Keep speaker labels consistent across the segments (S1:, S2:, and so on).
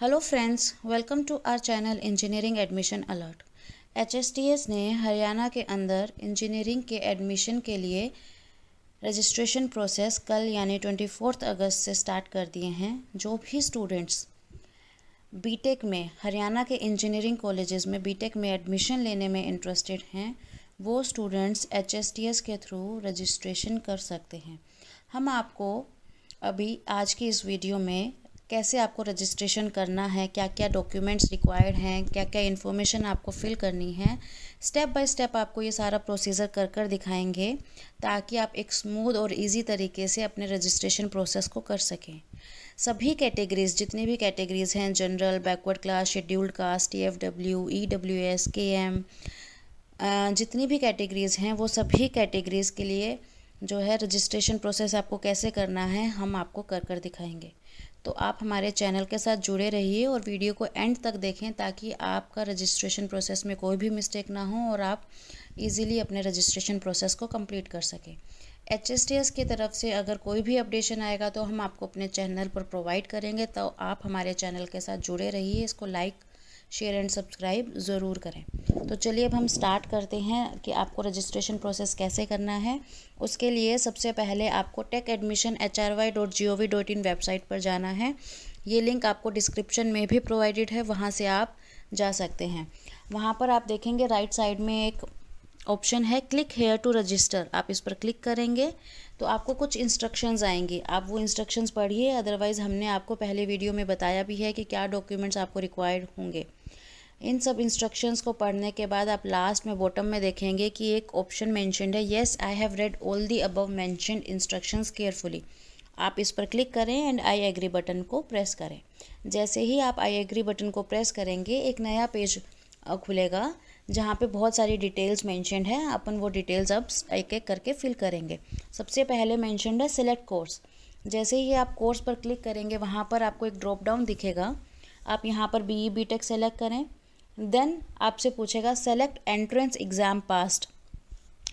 S1: Hello friends, welcome to our channel engineering admission alert. HSTS ने हरियाणा के अंदर engineering के एडमिशन के लिए रजिस्ट्रेशन प्रोसेस कल यानी 24 अगस्त से स्टार्ट कर दिए हैं। जो भी स्टूडेंट्स बीटेक में हरियाणा के इंजीनियरिंग कॉलेजेस में बीटेक में एडमिशन लेने में इंटरेस्टेड हैं, वो स्टूडेंट्स एचएसटीएस के थ्रू रजिस्ट्रेशन कर सकते हैं। हम आपको अभी आज की इस वीडियो में कैसे आपको रजिस्ट्रेशन करना है, क्या क्या डॉक्यूमेंट्स रिक्वायर्ड हैं, क्या क्या इन्फॉर्मेशन आपको फिल करनी है, स्टेप बाय स्टेप आपको ये सारा प्रोसीजर कर दिखाएंगे ताकि आप एक स्मूथ और इजी तरीके से अपने रजिस्ट्रेशन प्रोसेस को कर सकें। सभी कैटेगरीज, जितनी भी कैटेगरीज हैं, general, backward class, scheduled caste, T F W, E W S, K M, जितनी भी कैटेगरीज हैं वो सभी कैटेगरीज के लिए जो है रजिस्ट्रेशन प्रोसेस आपको कैसे करना है हम आपको कर दिखाएंगे। तो आप हमारे चैनल के साथ जुड़े रहिए और वीडियो को एंड तक देखें ताकि आपका रजिस्ट्रेशन प्रोसेस में कोई भी मिस्टेक ना हो और आप इजीली अपने रजिस्ट्रेशन प्रोसेस को कंप्लीट कर सकें। एचएसटीएस की तरफ से अगर कोई भी अपडेशन आएगा तो हम आपको अपने चैनल पर प्रोवाइड करेंगे, तो आप हमारे चैनल के साथ जुड़े रहिए। इसको लाइक, शेयर एंड सब्सक्राइब ज़रूर करें। तो चलिए अब हम स्टार्ट करते हैं कि आपको रजिस्ट्रेशन प्रोसेस कैसे करना है। उसके लिए सबसे पहले आपको techadmission.hry.gov.in वेबसाइट पर जाना है। ये लिंक आपको डिस्क्रिप्शन में भी प्रोवाइडेड है, वहाँ से आप जा सकते हैं। वहाँ पर आप देखेंगे राइट साइड में एक ऑप्शन है क्लिक हेयर टू रजिस्टर। आप इस पर क्लिक करेंगे तो आपको कुछ इंस्ट्रक्शंस आएंगी, आप वो इंस्ट्रक्शंस पढ़िए। अदरवाइज़ हमने आपको पहले वीडियो में बताया भी है कि क्या डॉक्यूमेंट्स आपको रिक्वायर्ड होंगे। इन सब इंस्ट्रक्शंस को पढ़ने के बाद आप लास्ट में बॉटम में देखेंगे कि एक ऑप्शन मेंशन्ड है, yes I have read all the above mentioned instructions carefully. आप इस पर क्लिक करें एंड आई एग्री बटन को प्रेस करें। जैसे ही आप आई एग्री बटन को प्रेस करेंगे एक नया पेज खुलेगा जहाँ पे बहुत सारी डिटेल्स मेंशन्ड है। अपन वो डिटेल्स अब एक एक करके फिल करेंगे। सबसे पहले मेंशन्ड है सिलेक्ट कोर्स। जैसे ही आप कोर्स पर क्लिक करेंगे वहाँ पर आपको एक ड्रॉप डाउन दिखेगा। आप यहाँ पर बीई बीटेक सेलेक्ट करें। देन आपसे पूछेगा सेलेक्ट एंट्रेंस एग्ज़ाम पास्ट।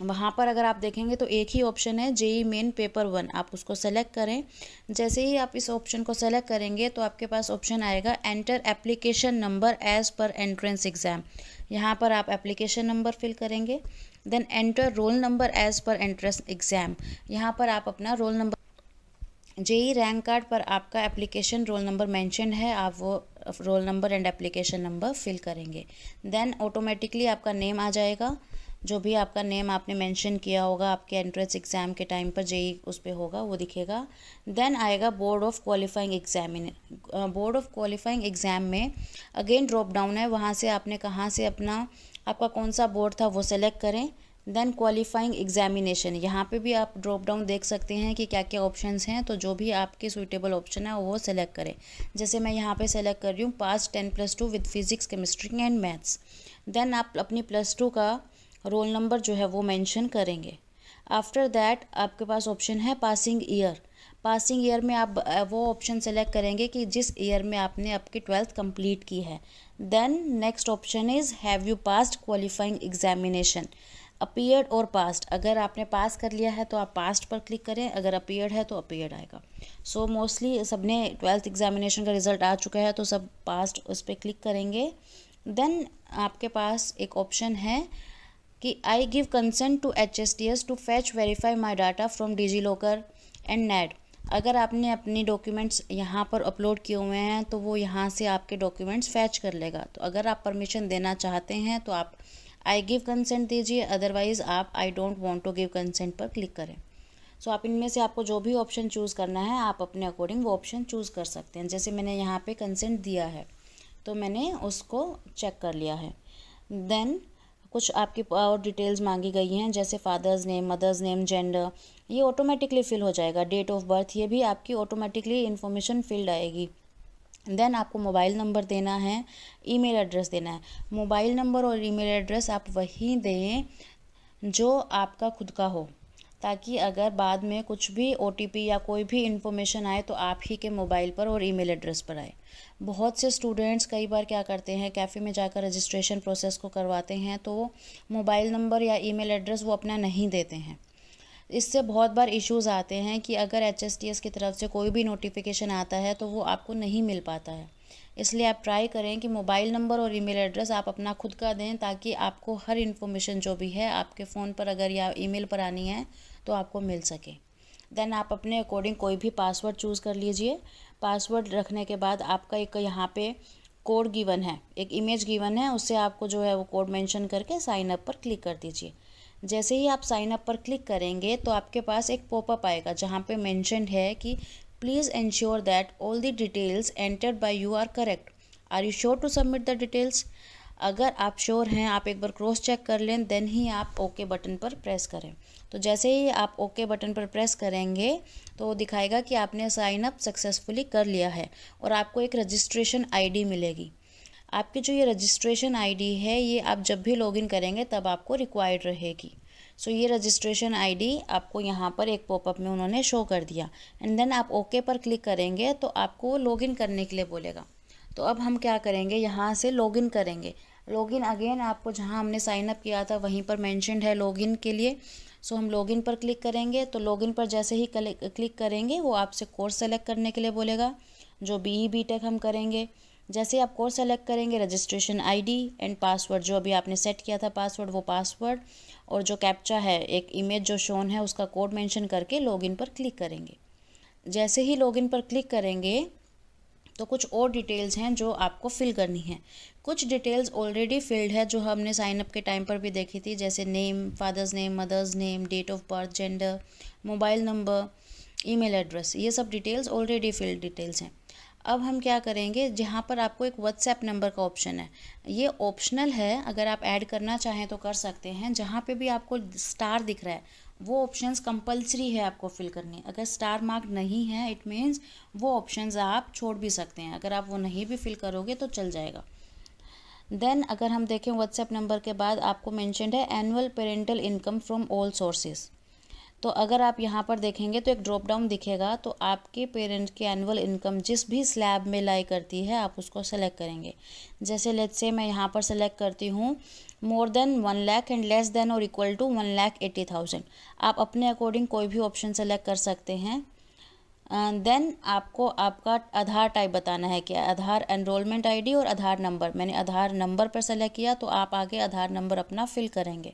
S1: वहाँ पर अगर आप देखेंगे तो एक ही ऑप्शन है जेई मेन पेपर 1, आप उसको सेलेक्ट करें। जैसे ही आप इस ऑप्शन को सेलेक्ट करेंगे तो आपके पास ऑप्शन आएगा enter application number as per entrance exam. यहाँ पर आप एप्लीकेशन नंबर फिल करेंगे। Then enter roll number as per entrance exam. यहाँ पर आप अपना roll number, J E rank card पर आपका एप्लीकेशन रोल नंबर मेंशन है, आप वो roll number and application number fill करेंगे। देन ऑटोमेटिकली आपका नेम आ जाएगा, जो भी आपका नेम आपने मेंशन किया होगा आपके एंट्रेंस एग्ज़ाम के टाइम पर जेई उस पर होगा वो दिखेगा। देन आएगा board of qualifying board of qualifying exam में अगेन ड्रॉप डाउन है, वहाँ से आपने कहाँ से आपका कौन सा बोर्ड था वो सेलेक्ट करें। देन क्वालिफाइंग एग्जामिनेशन, यहाँ पे भी आप ड्रॉप डाउन देख सकते हैं कि क्या क्या ऑप्शंस हैं, तो जो भी आपके सूटेबल ऑप्शन है वो सेलेक्ट करें। जैसे मैं यहाँ पे सेलेक्ट कर रही हूँ pass 10+2 with physics, chemistry and maths. Then आप अपनी +2 का रोल नंबर जो है वो मेंशन करेंगे। आफ्टर दैट आपके पास ऑप्शन है पासिंग ईयर। पासिंग ईयर में आप वो ऑप्शन सेलेक्ट करेंगे कि जिस ईयर में आपने आपकी 12th कंप्लीट की है। Then next option is have you passed qualifying examination, appeared और पास्ट। अगर आपने पास कर लिया है तो आप पास्ट पर क्लिक करें, अगर अपीयर्ड है तो अपीयर्ड आएगा। सो मोस्टली सबने 12th एग्जामिनेशन का रिजल्ट आ चुका है तो सब पास्ट उस पर क्लिक करेंगे। देन आपके पास एक ऑप्शन है कि I give consent to HSTS to fetch verify my data from DigiLocker and net. अगर आपने अपनी डॉक्यूमेंट्स यहाँ पर अपलोड किए हुए हैं तो वो यहाँ से आपके डॉक्यूमेंट्स फैच कर लेगा। तो अगर आप परमिशन देना चाहते हैं तो आप आई गिव कंसेंट दीजिए, अदरवाइज़ आप I don't want to give consent पर क्लिक करें। सो आप इनमें से आपको जो भी ऑप्शन चूज़ करना है आप अपने अकॉर्डिंग वो ऑप्शन चूज़ कर सकते हैं। जैसे मैंने यहाँ पे कंसेंट दिया है तो मैंने उसको चेक कर लिया है। देन कुछ आपकी और डिटेल्स मांगी गई हैं, जैसे father's name, mother's name, gender, ये ऑटोमेटिकली फिल हो जाएगा। डेट ऑफ बर्थ, ये भी आपकी ऑटोमेटिकली इन्फॉर्मेशन फिल्ड आएगी। देन आपको मोबाइल नंबर देना है, ईमेल एड्रेस देना है। मोबाइल नंबर और ईमेल एड्रेस आप वही दें जो आपका खुद का हो, ताकि अगर बाद में कुछ भी ओटीपी या कोई भी इन्फॉर्मेशन आए तो आप ही के मोबाइल पर और ईमेल एड्रेस पर आए। बहुत से स्टूडेंट्स कई बार क्या करते हैं, कैफ़े में जाकर रजिस्ट्रेशन प्रोसेस को करवाते हैं तो मोबाइल नंबर या ईमेल एड्रेस वो अपना नहीं देते हैं। इससे बहुत बार इश्यूज़ आते हैं कि अगर एचएसटीएस की तरफ से कोई भी नोटिफिकेशन आता है तो वो आपको नहीं मिल पाता है। इसलिए आप ट्राई करें कि मोबाइल नंबर और ईमेल एड्रेस आप अपना खुद का दें, ताकि आपको हर इन्फॉर्मेशन जो भी है आपके फ़ोन पर अगर या ईमेल पर आनी है तो आपको मिल सके। देन आप अपने अकॉर्डिंग कोई भी पासवर्ड चूज़ कर लीजिए। पासवर्ड रखने के बाद आपका एक यहाँ पे कोड गिवन है, एक इमेज गिवन है, उससे आपको जो है वो कोड मेंशन करके साइन अप पर क्लिक कर दीजिए। जैसे ही आप साइन अप पर क्लिक करेंगे तो आपके पास एक पॉपअप आएगा जहाँ पे मेंशन्ड है कि please ensure that all the details entered by you are correct. Are you sure to submit the details? अगर आप श्योर हैं, आप एक बार क्रॉस चेक कर लें, देन ही आप ओके बटन पर प्रेस करें। तो जैसे ही आप ओके बटन पर प्रेस करेंगे तो दिखाएगा कि आपने साइन अप सक्सेसफुली कर लिया है और आपको एक रजिस्ट्रेशन आईडी मिलेगी। आपकी जो ये रजिस्ट्रेशन आईडी है ये आप जब भी लॉगिन करेंगे तब आपको रिक्वायर्ड रहेगी। सो ये रजिस्ट्रेशन आईडी आपको यहाँ पर एक पॉपअप में उन्होंने शो कर दिया एंड देन आप ओके पर क्लिक करेंगे तो आपको लॉगिन करने के लिए बोलेगा। तो अब हम क्या करेंगे, यहाँ से लॉगिन करेंगे। लॉगिन अगेन आपको जहाँ हमने साइन अप किया था वहीं पर मेंशन्ड है लॉगिन के लिए। सो हम लॉगिन पर क्लिक करेंगे। तो लॉगिन पर जैसे ही क्लिक करेंगे वो आपसे कोर्स सेलेक्ट करने के लिए बोलेगा, जो BE BTech हम करेंगे। जैसे आप कोर्स सेलेक्ट करेंगे, रजिस्ट्रेशन आईडी एंड पासवर्ड जो अभी आपने सेट किया था पासवर्ड, वो पासवर्ड और जो कैप्चा है एक इमेज जो शोन है उसका कोड मेंशन करके लॉगिन पर क्लिक करेंगे। जैसे ही लॉगिन पर क्लिक करेंगे तो कुछ और डिटेल्स हैं जो आपको फिल करनी है। कुछ डिटेल्स ऑलरेडी फिल्ड है जो हमने साइन अप के टाइम पर भी देखी थी, जैसे name, father's name, mother's name, date of birth, gender, mobile number, email address, ये सब डिटेल्स ऑलरेडी फिल्ड डिटेल्स हैं। अब हम क्या करेंगे, जहाँ पर आपको एक व्हाट्सएप नंबर का ऑप्शन है, ये ऑप्शनल है, अगर आप ऐड करना चाहें तो कर सकते हैं। जहाँ पे भी आपको स्टार दिख रहा है वो ऑप्शंस कंपलसरी है आपको फिल करनी। अगर स्टार मार्क नहीं है इट मीन्स वो ऑप्शंस आप छोड़ भी सकते हैं, अगर आप वो नहीं भी फिल करोगे तो चल जाएगा। देन अगर हम देखें व्हाट्सएप नंबर के बाद आपको मेंशन्ड है annual parental income from all sources. तो अगर आप यहाँ पर देखेंगे तो एक ड्रॉप डाउन दिखेगा, तो आपके पेरेंट की एनुअल इनकम जिस भी स्लैब में लाई करती है आप उसको सेलेक्ट करेंगे। जैसे लेट्स से मैं यहाँ पर सेलेक्ट करती हूँ more than 1 lakh and less than और इक्वल टू 1,80,000। आप अपने अकॉर्डिंग कोई भी ऑप्शन सेलेक्ट कर सकते हैं। देन आपको आपका आधार टाइप बताना है कि आधार एनरोलमेंट आईडी और आधार नंबर। मैंने आधार नंबर पर सेलेक्ट किया तो आप आगे आधार नंबर अपना फिल करेंगे।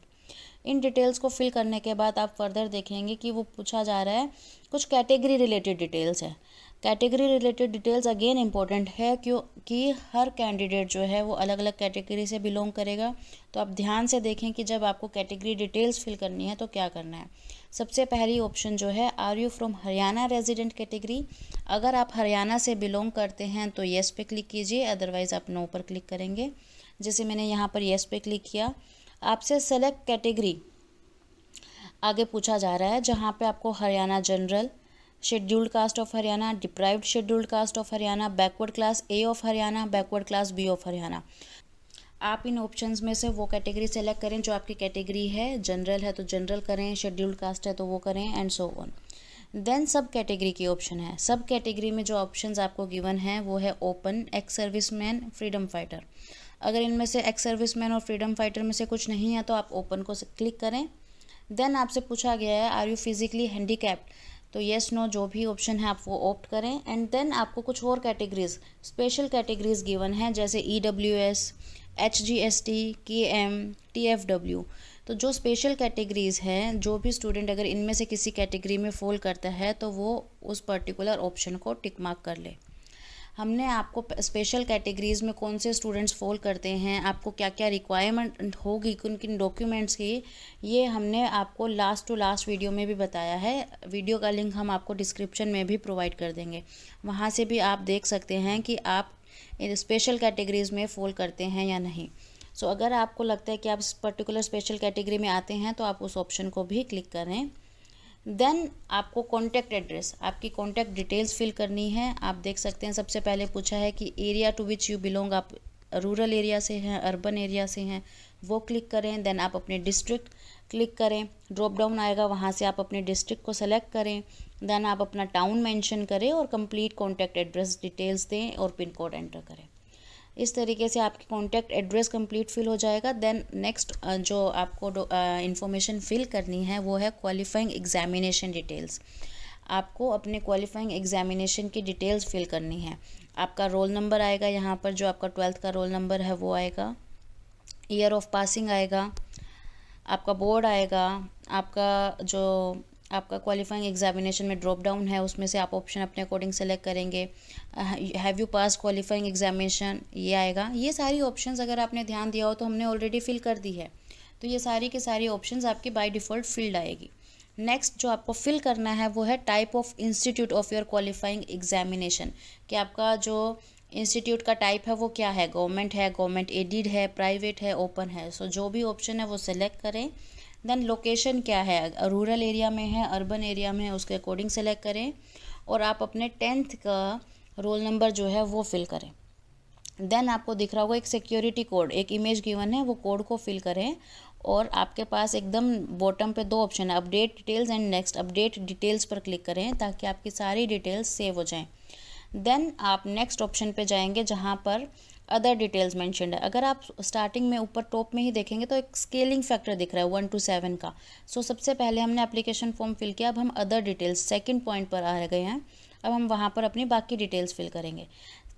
S1: इन डिटेल्स को फिल करने के बाद आप फर्दर देखेंगे कि वो पूछा जा रहा है कुछ कैटेगरी रिलेटेड डिटेल्स है। Category related details again important है क्योंकि हर कैंडिडेट जो है वो अलग अलग कैटेगरी से बिलोंग करेगा। तो आप ध्यान से देखें कि जब आपको कैटेगरी डिटेल्स फिल करनी है तो क्या करना है। सबसे पहली ऑप्शन जो है, are you from Haryana resident category. अगर आप हरियाणा से बिलोंग करते हैं तो येस पे क्लिक कीजिए, अदरवाइज़ आप नो पर क्लिक करेंगे। जैसे मैंने यहाँ पर येस पे क्लिक किया। आपसे सेलेक्ट कैटेगरी आगे पूछा जा रहा है, जहाँ पे आपको Haryana general, scheduled caste of Haryana, deprived scheduled caste of Haryana, backward class A of Haryana, backward class B of Haryana. आप इन ऑप्शंस में से वो कैटेगरी सेलेक्ट करें जो आपकी कैटेगरी है। जनरल है तो जनरल करें, शेड्यूल्ड कास्ट है तो वो करें एंड सो ऑन। देन सब कैटेगरी की ऑप्शन है। सब कैटेगरी में जो ऑप्शंस आपको गिवन हैं वो है open, ex serviceman, freedom fighter. अगर इनमें से एक्स सर्विसमैन और फ्रीडम फाइटर में से कुछ नहीं है तो आप ओपन को क्लिक करें। देन आपसे पूछा गया है आर यू फिजिकली हैंडीकैप्ड, तो येस नो जो भी ऑप्शन है आप वो ऑप्ट करें। एंड देन आपको कुछ और कैटेगरीज, स्पेशल कैटेगरीज गिवन है, जैसे EWS, HGST, KM, TFW। तो जो स्पेशल कैटेगरीज हैं, जो भी स्टूडेंट अगर इनमें से किसी कैटेगरी में फॉल करता है तो वो उस पर्टिकुलर ऑप्शन को टिक मार्क कर ले। हमने आपको स्पेशल कैटेगरीज़ में कौन से स्टूडेंट्स फॉल करते हैं, आपको क्या क्या रिक्वायरमेंट होगी, किन किन डॉक्यूमेंट्स की, ये हमने आपको लास्ट टू लास्ट वीडियो में भी बताया है। वीडियो का लिंक हम आपको डिस्क्रिप्शन में भी प्रोवाइड कर देंगे, वहाँ से भी आप देख सकते हैं कि आप स्पेशल कैटेगरीज़ में फॉल करते हैं या नहीं। सो अगर आपको लगता है कि आप इस पर्टिकुलर स्पेशल कैटेगरी में आते हैं तो आप उस ऑप्शन को भी क्लिक करें। देन आपको कॉन्टैक्ट एड्रेस, आपकी कॉन्टैक्ट डिटेल्स फिल करनी है। आप देख सकते हैं सबसे पहले पूछा है कि area to which you belong, आप रूरल एरिया से हैं, अर्बन एरिया से हैं, वो क्लिक करें। देन आप अपने डिस्ट्रिक्ट क्लिक करें, ड्रॉप डाउन आएगा, वहाँ से आप अपने डिस्ट्रिक्ट को सेलेक्ट करें। देन आप अपना टाउन मेंशन करें और कंप्लीट कॉन्टैक्ट एड्रेस डिटेल्स दें और पिन कोड एंटर करें। इस तरीके से आपकी कॉन्टैक्ट एड्रेस कंप्लीट फिल हो जाएगा। देन नेक्स्ट जो आपको इन्फॉर्मेशन फिल करनी है वो है क्वालिफाइंग एग्जामिनेशन डिटेल्स। आपको अपने क्वालिफाइंग एग्जामिनेशन की डिटेल्स फिल करनी है। आपका रोल नंबर आएगा, यहाँ पर जो आपका 12th का रोल नंबर है वो आएगा, ईयर ऑफ पासिंग आएगा, आपका बोर्ड आएगा, आपका क्वालिफाइंग एग्जामिनेशन में ड्रॉप डाउन है, उसमें से आप ऑप्शन अपने अकॉर्डिंग सेलेक्ट करेंगे। Have you pass qualifying examination, ये आएगा। ये सारी ऑप्शंस अगर आपने ध्यान दिया हो तो हमने ऑलरेडी फिल कर दी है, तो ये सारी की सारी ऑप्शंस आपकी बाय डिफ़ॉल्ट फिल्ड आएगी। नेक्स्ट जो आपको फिल करना है वो है type of institute of your qualifying examination, कि आपका जो इंस्टीट्यूट का टाइप है वो क्या है, गवर्नमेंट है, गवर्नमेंट एडिड है, प्राइवेट है, ओपन है। सो जो भी ऑप्शन है वो सिलेक्ट करें। देन लोकेशन क्या है, रूरल एरिया में है, अर्बन एरिया में है, उसके अकॉर्डिंग सेलेक्ट करें। और आप अपने 10th का रोल नंबर जो है वो फिल करें। देन आपको दिख रहा होगा एक सिक्योरिटी कोड, एक इमेज गिवन है, वो कोड को फिल करें। और आपके पास एकदम बॉटम पे 2 ऑप्शन है, update details and next. Update details पर क्लिक करें ताकि आपकी सारी डिटेल्स सेव हो जाएं। देन आप नेक्स्ट ऑप्शन पे जाएंगे जहाँ पर अदर डिटेल्स मेंशन्ड है। अगर आप स्टार्टिंग में ऊपर टॉप में ही देखेंगे तो एक स्केलिंग फैक्टर दिख रहा है 1 to 7 का। सो सबसे पहले हमने एप्लीकेशन फॉर्म फिल किया, अब हम अदर डिटेल्स सेकंड पॉइंट पर आ गए हैं। अब हम वहाँ पर अपनी बाकी डिटेल्स फिल करेंगे।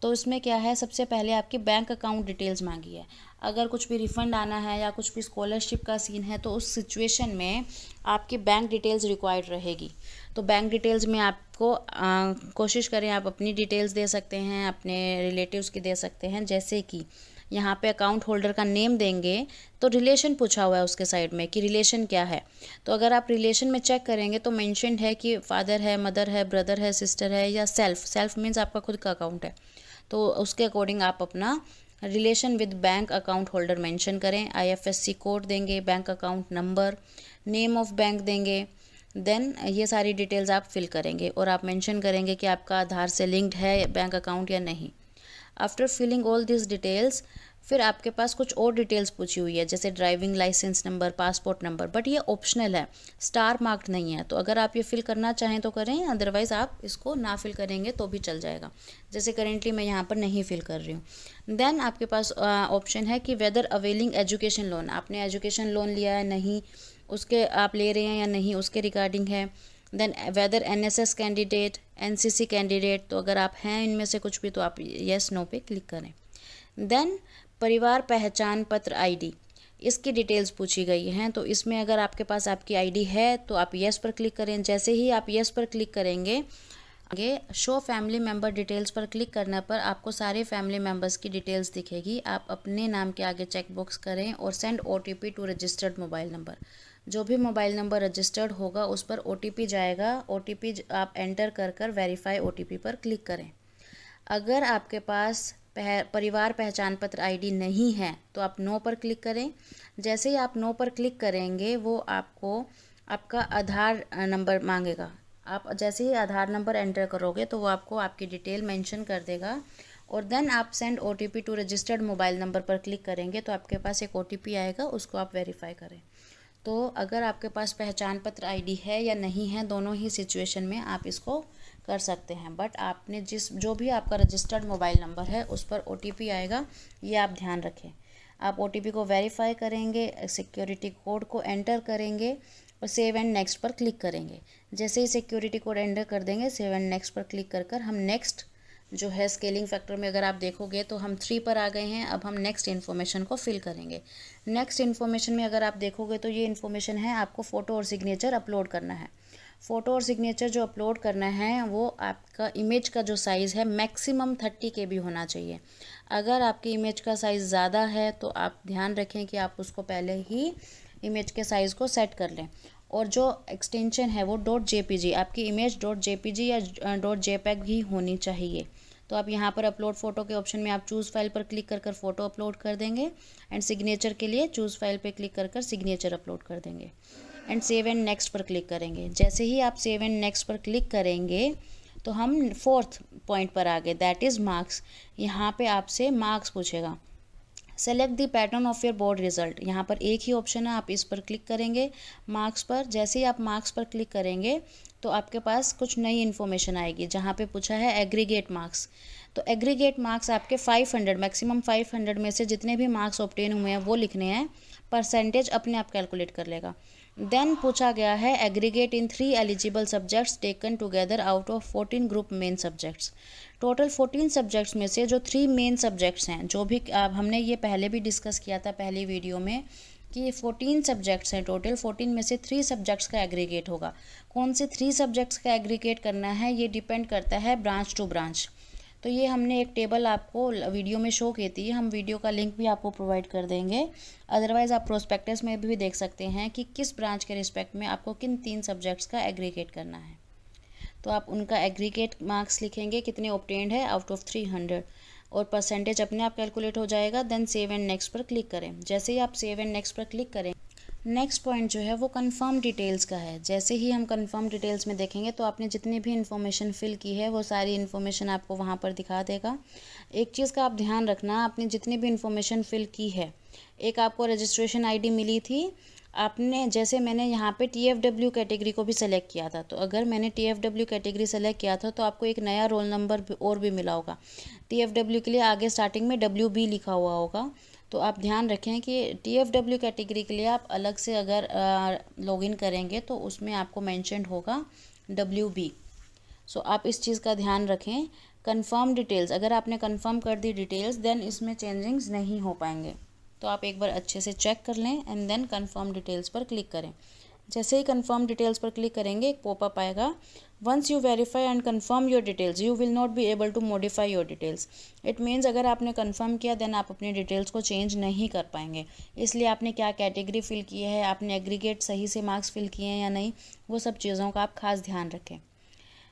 S1: तो इसमें क्या है, सबसे पहले आपकी बैंक अकाउंट डिटेल्स मांगी है। अगर कुछ भी रिफ़ंड आना है या कुछ भी स्कॉलरशिप का सीन है तो उस सिचुएशन में आपकी बैंक डिटेल्स रिक्वायर्ड रहेगी। तो बैंक डिटेल्स में आपको कोशिश करें आप अपनी डिटेल्स दे सकते हैं, अपने रिलेटिव्स की दे सकते हैं। जैसे कि यहाँ पे अकाउंट होल्डर का नेम देंगे तो रिलेशन पूछा हुआ है उसके साइड में कि रिलेशन क्या है। तो अगर आप रिलेशन में चेक करेंगे तो मेंशन्ड है कि फादर है, मदर है, ब्रदर है, सिस्टर है, या सेल्फ मीन्स आपका खुद का अकाउंट है। तो उसके अकॉर्डिंग आप अपना relation with bank account holder mention करें। IFSC कोड देंगे, bank account number, name of bank देंगे। देन ये सारी डिटेल्स आप फिल करेंगे और आप मेंशन करेंगे कि आपका आधार से लिंक्ड है बैंक अकाउंट या नहीं। After filling all this details फिर आपके पास कुछ और डिटेल्स पूछी हुई है, जैसे driving licence number, passport number, but ये ऑप्शनल है, स्टार मार्क्ड नहीं है। तो अगर आप ये फिल करना चाहें तो करें, अदरवाइज़ आप इसको ना फिल करेंगे तो भी चल जाएगा। जैसे करेंटली मैं यहाँ पर नहीं फिल कर रही हूँ। देन आपके पास ऑप्शन है कि वेदर अवेलिंग एजुकेशन लोन, आपने एजुकेशन लोन लिया है नहीं, उसके आप ले रहे हैं या नहीं, उसके रिगार्डिंग है। Then whether NSS candidate, NCC candidate, तो अगर आप हैं इनमें से कुछ भी तो आप येस नो पे क्लिक करें। देन परिवार पहचान पत्र ID, इसकी डिटेल्स पूछी गई हैं। तो इसमें अगर आपके पास आपकी ID है तो आप येस पर क्लिक करें। जैसे ही आप येस पर क्लिक करेंगे आगे शो फैमिली मेम्बर डिटेल्स पर क्लिक करने पर आपको सारे फैमिली मेम्बर्स की डिटेल्स दिखेगी। आप अपने नाम के आगे चेक बॉक्स करें और send OTP to registered mobile number. जो भी मोबाइल नंबर रजिस्टर्ड होगा उस पर OTP जाएगा। OTP आप एंटर कर वेरीफाई OTP पर क्लिक करें। अगर आपके पास परिवार पहचान पत्र ID नहीं है तो आप नो पर क्लिक करें। जैसे ही आप नो पर क्लिक करेंगे वो आपको आपका आधार नंबर मांगेगा। आप जैसे ही आधार नंबर एंटर करोगे तो वो आपको आपकी डिटेल मेंशन कर देगा। और देन आप send OTP to registered mobile number पर क्लिक करेंगे तो आपके पास एक OTP आएगा, उसको आप वेरीफाई करें। तो अगर आपके पास पहचान पत्र ID है या नहीं है, दोनों ही सिचुएशन में आप इसको कर सकते हैं। बट आपने जो भी आपका रजिस्टर्ड मोबाइल नंबर है उस पर OTP आएगा, ये आप ध्यान रखें। आप OTP को वेरीफाई करेंगे, सिक्योरिटी कोड को एंटर करेंगे और सेव एंड नेक्स्ट पर क्लिक करेंगे। जैसे ही सिक्योरिटी कोड एंटर कर देंगे, सेव एंड नेक्स्ट पर क्लिक कर हम नेक्स्ट जो है स्केलिंग फैक्टर में अगर आप देखोगे तो हम 3 पर आ गए हैं। अब हम नेक्स्ट इन्फॉर्मेशन को फिल करेंगे। नेक्स्ट इन्फॉर्मेशन में अगर आप देखोगे तो ये इन्फॉर्मेशन है, आपको फ़ोटो और सिग्नेचर अपलोड करना है। फ़ोटो और सिग्नेचर जो अपलोड करना है वो आपका इमेज का जो साइज़ है मैक्सिमम 30 KB होना चाहिए। अगर आपकी इमेज का साइज़ ज़्यादा है तो आप ध्यान रखें कि आप उसको पहले ही इमेज के साइज़ को सेट कर लें। और जो एक्सटेंशन है वो .jpg, आपकी इमेज .jpg या .jpeg ही होनी चाहिए। तो आप यहाँ पर अपलोड फ़ोटो के ऑप्शन में आप चूज़ फाइल पर क्लिक कर फ़ोटो अपलोड कर देंगे। एंड सिग्नेचर के लिए चूज़ फाइल पर क्लिक कर सिग्नेचर अपलोड कर देंगे एंड सेव एंड नेक्स्ट पर क्लिक करेंगे। जैसे ही आप सेव एंड नेक्स्ट पर क्लिक करेंगे तो हम 4th पॉइंट पर आ गए, दैट इज़ मार्क्स। यहाँ पे आपसे मार्क्स पूछेगा। Select the pattern of your board result, यहाँ पर एक ही ऑप्शन है, आप इस पर क्लिक करेंगे मार्क्स पर। जैसे ही आप मार्क्स पर क्लिक करेंगे तो आपके पास कुछ नई इन्फॉर्मेशन आएगी जहाँ पे पूछा है एग्रीगेट मार्क्स। तो एग्रीगेट मार्क्स आपके 500 मैक्सिमम 500 में से जितने भी मार्क्स ऑब्टेन हुए हैं वो लिखने हैं। परसेंटेज अपने आप कैलकुलेट कर लेगा। देन पूछा गया है aggregate in 3 eligible subjects taken together out of 14 group main subjects. Total 14 subjects में से जो 3 मेन सब्जेक्ट्स हैं, जो भी हमने ये पहले भी डिस्कस किया था पहली वीडियो में कि 14 सब्जेक्ट्स हैं टोटल, 14 में से 3 सब्जेक्ट्स का एग्रीगेट होगा। कौन से 3 सब्जेक्ट्स का एग्रीगेट करना है ये डिपेंड करता है ब्रांच टू ब्रांच। तो ये हमने एक टेबल आपको वीडियो में शो की थी, हम वीडियो का लिंक भी आपको प्रोवाइड कर देंगे। अदरवाइज़ आप प्रोस्पेक्टस में भी देख सकते हैं कि किस ब्रांच के रिस्पेक्ट में आपको किन 3 सब्जेक्ट्स का एग्रीगेट करना है। तो आप उनका एग्रीगेट मार्क्स लिखेंगे कितने ऑब्टेन्ड है आउट ऑफ 300 और परसेंटेज अपने आप कैलकुलेट हो जाएगा। देन सेव एंड नेक्स्ट पर क्लिक करें। जैसे ही आप सेव एंड नेक्स्ट पर क्लिक करें, नेक्स्ट पॉइंट जो है वो कंफर्म डिटेल्स का है। जैसे ही हम कंफर्म डिटेल्स में देखेंगे तो आपने जितनी भी इन्फॉर्मेशन फिल की है वो सारी इन्फॉर्मेशन आपको वहाँ पर दिखा देगा। एक चीज़ का आप ध्यान रखना, आपने जितनी भी इन्फॉर्मेशन फिल की है, एक आपको रजिस्ट्रेशन आईडी मिली थी, आपने जैसे मैंने यहाँ पे TFW कैटेगरी को भी सेलेक्ट किया था, तो अगर मैंने TFW कैटेगरी सेलेक्ट किया था तो आपको एक नया रोल नंबर और भी मिला होगा। TFW के लिए आगे स्टार्टिंग में WB लिखा हुआ होगा। तो आप ध्यान रखें कि TFW कैटेगरी के लिए आप अलग से अगर लॉगिन करेंगे तो उसमें आपको मेंशन्ड होगा WB। सो आप इस चीज़ का ध्यान रखें। कंफर्म डिटेल्स, अगर आपने कंफर्म कर दी डिटेल्स देन इसमें चेंजिंग्स नहीं हो पाएंगे। तो आप एक बार अच्छे से चेक कर लें एंड देन कंफर्म डिटेल्स पर क्लिक करें। जैसे ही कंफर्म डिटेल्स पर क्लिक करेंगे एक पॉपअप आएगा, once you verify and confirm your details you will not be able to modify your details. It means अगर आपने कंफर्म किया देन आप अपनी डिटेल्स को चेंज नहीं कर पाएंगे। इसलिए आपने क्या कैटेगरी फिल की है, आपने एग्रीगेट सही से मार्क्स फिल किए हैं या नहीं, वो सब चीज़ों का आप खास ध्यान रखें।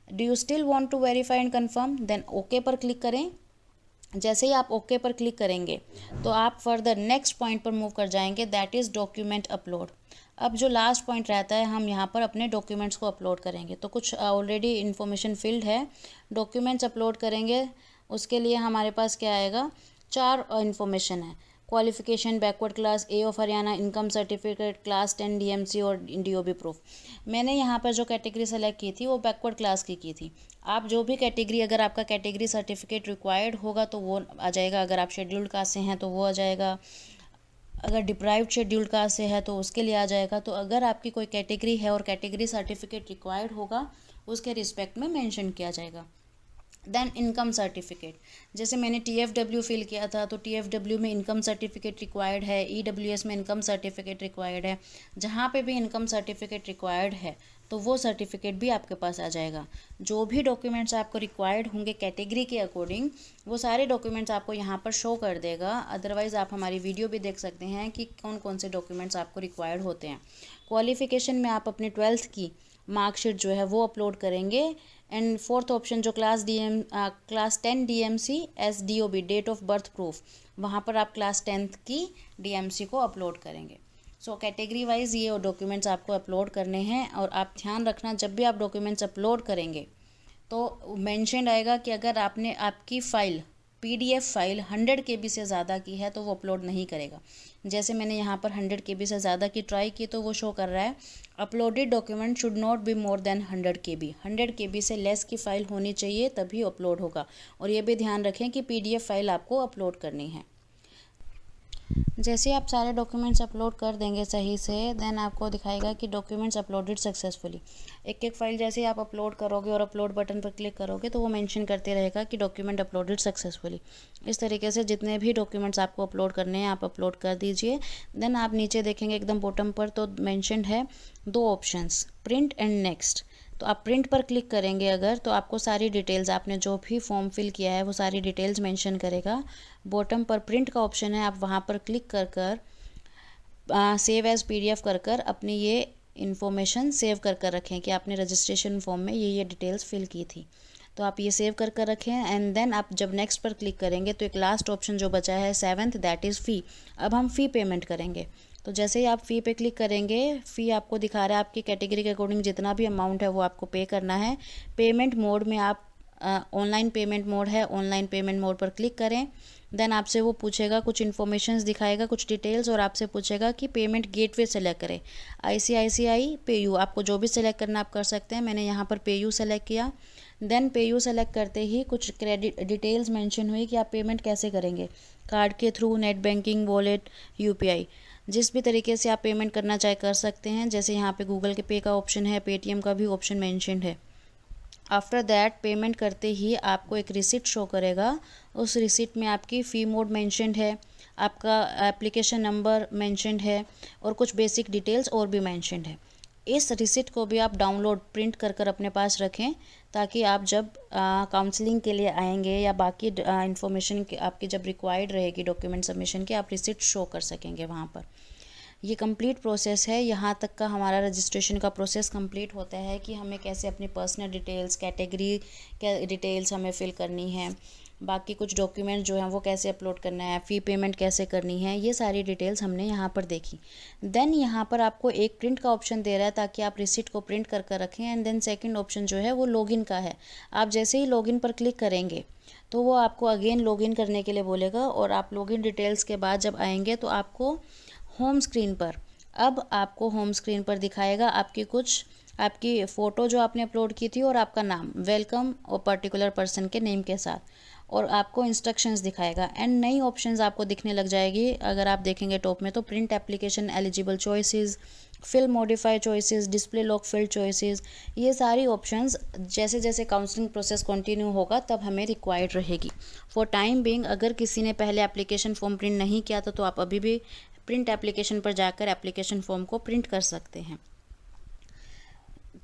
S1: Do you still want to verify and confirm, then okay पर क्लिक करें। जैसे ही आप ओके पर क्लिक करेंगे तो आप फर्दर नेक्स्ट पॉइंट पर मूव कर जाएंगे, दैट इज़ डॉक्यूमेंट अपलोड। अब जो लास्ट पॉइंट रहता है, हम यहाँ पर अपने डॉक्यूमेंट्स को अपलोड करेंगे। तो कुछ ऑलरेडी इन्फॉर्मेशन फिल्ड है, डॉक्यूमेंट्स अपलोड करेंगे। उसके लिए हमारे पास क्या आएगा, 4 इन्फॉर्मेशन है। Qualification, backward class, A of Haryana, income certificate, class 10 DMC और DOB प्रूफ। मैंने यहाँ पर जो कैटेगरी सेलेक्ट की थी वो बैकवर्ड क्लास की थी। आप जो भी कैटेगरी, अगर आपका कैटेगरी सर्टिफिकेट रिक्वायर्ड होगा तो वो आ जाएगा, अगर आप शेड्यूल्ड कास्ट से हैं तो वो आ जाएगा, अगर डिप्राइव्ड शेड्यूल्ड कास्ट से है तो उसके लिए आ जाएगा। तो अगर आपकी कोई कैटेगरी है और कैटेगरी सर्टिफिकेट रिक्वायर्ड होगा उसके रिस्पेक्ट में मेंशन किया जाएगा। देन इनकम सर्टिफिकेट, जैसे मैंने TFW फिल किया था तो TFW में इनकम सर्टिफिकेट रिक्वायर्ड है, EWS में इनकम सर्टिफिकेट रिक्वायर्ड है। जहाँ पे भी इनकम सर्टिफिकेट रिक्वायर्ड है तो वो सर्टिफिकेट भी आपके पास आ जाएगा। जो भी डॉक्यूमेंट्स आपको रिक्वायर्ड होंगे कैटेगरी के अकॉर्डिंग, वो सारे डॉक्यूमेंट्स आपको यहाँ पर शो कर देगा। अदरवाइज़ आप हमारी वीडियो भी देख सकते हैं कि कौन कौन से डॉक्यूमेंट्स आपको रिक्वायर्ड होते हैं। क्वालिफिकेशन में आप अपने 12th की मार्कशीट जो है वो अपलोड करेंगे। एंड फोर्थ ऑप्शन जो class 10 DMC SDOB, date of birth proof, वहाँ पर आप क्लास 10th की DMC को अपलोड करेंगे। सो कैटेगरी वाइज ये डॉक्यूमेंट्स आपको अपलोड करने हैं। और आप ध्यान रखना, जब भी आप डॉक्यूमेंट्स अपलोड करेंगे तो मेंशन आएगा कि अगर आपने आपकी फ़ाइल PDF फाइल 100 KB से ज़्यादा की है तो वो अपलोड नहीं करेगा। जैसे मैंने यहाँ पर 100 KB से ज़्यादा की ट्राई की तो वो शो कर रहा है uploaded document should not be more than 100 KB। 100 KB से लेस की फ़ाइल होनी चाहिए तभी अपलोड होगा। और ये भी ध्यान रखें कि PDF फाइल आपको अपलोड करनी है। जैसे आप सारे डॉक्यूमेंट्स अपलोड कर देंगे सही से, देन आपको दिखाएगा कि डॉक्यूमेंट्स अपलोडेड सक्सेसफुली। एक एक फाइल जैसे आप अपलोड करोगे और अपलोड बटन पर क्लिक करोगे तो वो मेंशन करते रहेगा कि डॉक्यूमेंट अपलोडेड सक्सेसफुली। इस तरीके से जितने भी डॉक्यूमेंट्स आपको अपलोड करने हैं आप अपलोड कर दीजिए। देन आप नीचे देखेंगे एकदम बॉटम पर तो मेंशन्ड है 2 ऑप्शंस, प्रिंट एंड नेक्स्ट। तो आप प्रिंट पर क्लिक करेंगे अगर, तो आपको सारी डिटेल्स, आपने जो भी फॉर्म फिल किया है वो सारी डिटेल्स मेंशन करेगा। बॉटम पर प्रिंट का ऑप्शन है, आप वहाँ पर क्लिक कर सेव एज PDF कर अपनी ये इन्फॉर्मेशन सेव कर रखें कि आपने रजिस्ट्रेशन फॉर्म में ये डिटेल्स फिल की थी। तो आप ये सेव कर रखें एंड देन आप जब नेक्स्ट पर क्लिक करेंगे तो एक लास्ट ऑप्शन जो बचा है 7th, दैट इज़ फ़ी। अब हम फ़ी पेमेंट करेंगे। तो जैसे ही आप फ़ी पे क्लिक करेंगे, फ़ी आपको दिखा रहा है आपकी कैटेगरी के अकॉर्डिंग जितना भी अमाउंट है वो आपको पे करना है। पेमेंट मोड में आप ऑनलाइन पेमेंट मोड है, ऑनलाइन पेमेंट मोड पर क्लिक करें। देन आपसे वो पूछेगा, कुछ इन्फॉर्मेशंस दिखाएगा, कुछ डिटेल्स, और आपसे पूछेगा कि पेमेंट गेटवे सेलेक्ट करें, ICICI, PayU। आपको जो भी सिलेक्ट करना आप कर सकते हैं। मैंने यहाँ पर PayU सेलेक्ट किया। देन पे यू सेलेक्ट करते ही कुछ क्रेडिट डिटेल्स मेंशन हुई कि आप पेमेंट कैसे करेंगे, कार्ड के through, net banking, wallet, UPI, जिस भी तरीके से आप पेमेंट करना चाहे कर सकते हैं। जैसे यहाँ पे गूगल के पे का ऑप्शन है, पेटीएम का भी ऑप्शन मेंशन्ड है। आफ्टर दैट पेमेंट करते ही आपको एक रिसिट शो करेगा। उस रिसिट में आपकी फ़ी मोड मेंशन्ड है, आपका एप्लीकेशन नंबर मेंशन्ड है और कुछ बेसिक डिटेल्स और भी मेंशन्ड है। इस रिसिट को भी आप डाउनलोड प्रिंट कर कर अपने पास रखें, ताकि आप जब काउंसलिंग के लिए आएंगे या बाकी इन्फॉर्मेशन आपकी जब रिक्वायर्ड रहेगी डॉक्यूमेंट सबमिशन की, आप रिसिट शो कर सकेंगे वहाँ पर। ये कंप्लीट प्रोसेस है। यहाँ तक का हमारा रजिस्ट्रेशन का प्रोसेस कंप्लीट होता है कि हमें कैसे अपनी पर्सनल डिटेल्स, कैटेगरी के डिटेल्स हमें फिल करनी है, बाकी कुछ डॉक्यूमेंट जो हैं वो कैसे अपलोड करना है, फ़ी पेमेंट कैसे करनी है, ये सारी डिटेल्स हमने यहाँ पर देखी। देन यहाँ पर आपको एक प्रिंट का ऑप्शन दे रहा है ताकि आप रिसिट को प्रिंट कर कर रखें। एंड देन सेकंड ऑप्शन जो है वो लॉगिन का है। आप जैसे ही लॉगिन पर क्लिक करेंगे तो वो आपको अगेन लॉगिन करने के लिए बोलेगा, और आप लॉगिन डिटेल्स के बाद जब आएंगे तो आपको होम स्क्रीन पर, अब आपको होम स्क्रीन पर दिखाएगा आपकी फ़ोटो जो आपने अपलोड की थी और आपका नाम, वेलकम और पर्टिकुलर पर्सन के नेम के साथ, और आपको इंस्ट्रक्शंस दिखाएगा। एंड नई ऑप्शंस आपको दिखने लग जाएगी। अगर आप देखेंगे टॉप में तो print application eligible choices, fill modify choices, display lock fill choices, ये सारी ऑप्शंस जैसे जैसे काउंसलिंग प्रोसेस कंटिन्यू होगा तब हमें रिक्वायर्ड रहेगी। फॉर टाइम बिंग अगर किसी ने पहले एप्लीकेशन फॉर्म प्रिंट नहीं किया था तो आप अभी भी प्रिंट एप्लीकेशन पर जाकर एप्लीकेशन फॉर्म को प्रिंट कर सकते हैं।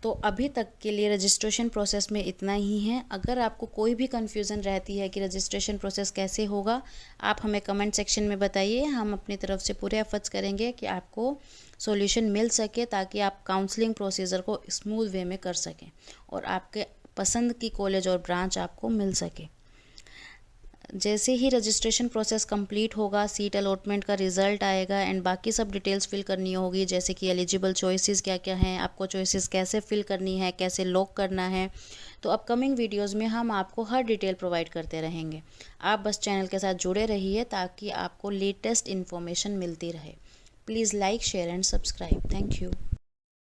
S1: तो अभी तक के लिए रजिस्ट्रेशन प्रोसेस में इतना ही है। अगर आपको कोई भी कन्फ्यूज़न रहती है कि रजिस्ट्रेशन प्रोसेस कैसे होगा, आप हमें कमेंट सेक्शन में बताइए। हम अपनी तरफ से पूरे एफर्ट्स करेंगे कि आपको सॉल्यूशन मिल सके, ताकि आप काउंसलिंग प्रोसीजर को स्मूथ वे में कर सकें और आपके पसंद की कॉलेज और ब्रांच आपको मिल सके। जैसे ही रजिस्ट्रेशन प्रोसेस कंप्लीट होगा, सीट अलॉटमेंट का रिज़ल्ट आएगा एंड बाकी सब डिटेल्स फिल करनी होगी, जैसे कि एलिजिबल चॉइसेस क्या क्या हैं, आपको चॉइसेस कैसे फिल करनी है, कैसे लॉक करना है। तो अपकमिंग वीडियोस में हम आपको हर डिटेल प्रोवाइड करते रहेंगे। आप बस चैनल के साथ जुड़े रहिए ताकि आपको लेटेस्ट इन्फॉर्मेशन मिलती रहे। Please like, share and subscribe. Thank you.